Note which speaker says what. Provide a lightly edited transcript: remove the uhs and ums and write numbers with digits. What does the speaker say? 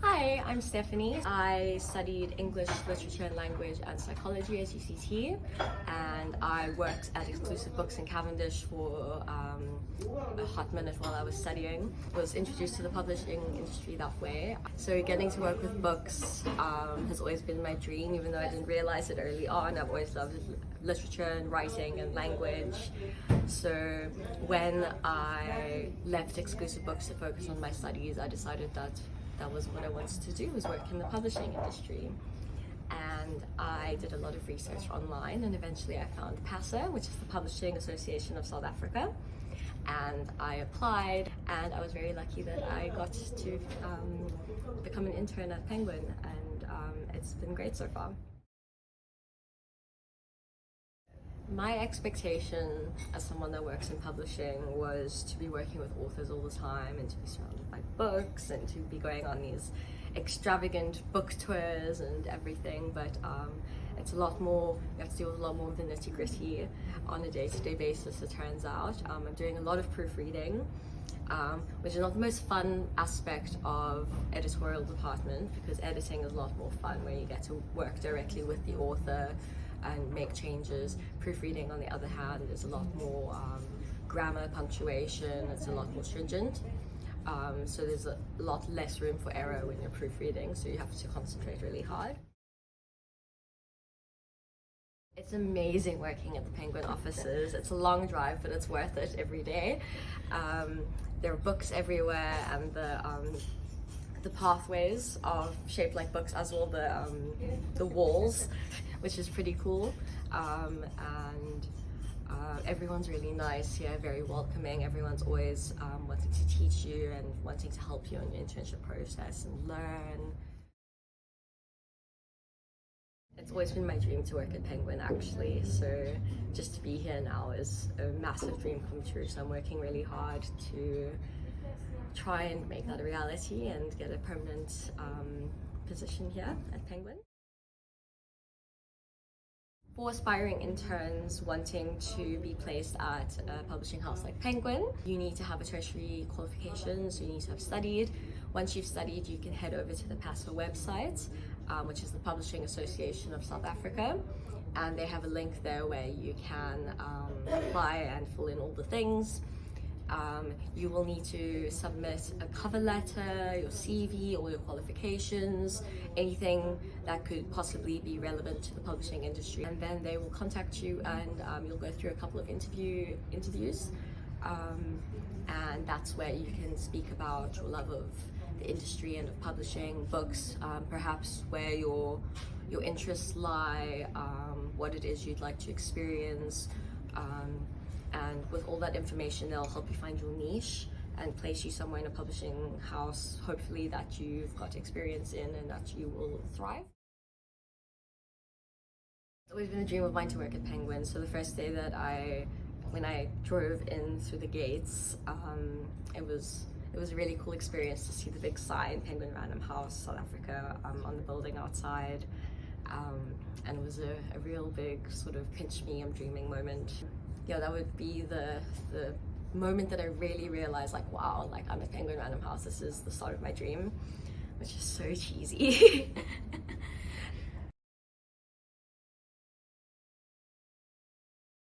Speaker 1: Hi, I'm Stephanie. I studied English, Literature and Language and Psychology at UCT, and I worked at Exclusive Books in Cavendish for a hot minute while I was studying. I was introduced to the publishing industry that way. So getting to work with books has always been my dream, even though I didn't realize it early on. I've always loved literature and writing and language. So when I left Exclusive Books to focus on my studies, I decided that was what I wanted to do, was work in the publishing industry. And I did a lot of research online, and eventually I found PRHSA, which is the Publishing Association of South Africa. And I applied, and I was very lucky that I got to become an intern at Penguin, and it's been great so far. My expectation as someone that works in publishing was to be working with authors all the time and to be surrounded by books and to be going on these extravagant book tours and everything, but it's a lot more, you have to deal with a lot more of the nitty-gritty on a day-to-day basis, it turns out. I'm doing a lot of proofreading, which is not the most fun aspect of editorial department, because editing is a lot more fun where you get to work directly with the author and make changes. Proofreading, on the other hand, is a lot more grammar, punctuation, it's a lot more stringent. So there's a lot less room for error when you're proofreading, so you have to concentrate really hard. It's amazing working at the Penguin offices. It's a long drive, but it's worth it every day. There are books everywhere, and the pathways are shaped like books, as well the walls, which is pretty cool. And everyone's really nice here, very welcoming. Everyone's always wanting to teach you and wanting to help you on your internship process and learn. It's always been my dream to work at Penguin, actually, so just to be here now is a massive dream come true. So I'm working really hard to try and make that a reality and get a permanent position here at Penguin. For aspiring interns wanting to be placed at a publishing house like Penguin, you need to have a tertiary qualification, so you need to have studied. Once you've studied, you can head over to the PRHSA website, which is the Publishing Association of South Africa, and they have a link there where you can apply and fill in all the things. You will need to submit a cover letter, your CV, all your qualifications, anything that could possibly be relevant to the publishing industry. And then they will contact you, and you'll go through a couple of interviews. And that's where you can speak about your love of the industry and of publishing, books, perhaps where your interests lie, what it is you'd like to experience. And with all that information, they'll help you find your niche and place you somewhere in a publishing house, hopefully that you've got experience in and that you will thrive. It's always been a dream of mine to work at Penguin. So the first day that when I drove in through the gates, it was a really cool experience to see the big sign, Penguin Random House, South Africa, on the building outside. And it was a real big sort of pinch me, I'm dreaming moment. Yeah, that would be the moment that I really realized, like, wow, like I'm at Penguin Random House, this is the start of my dream, which is so cheesy.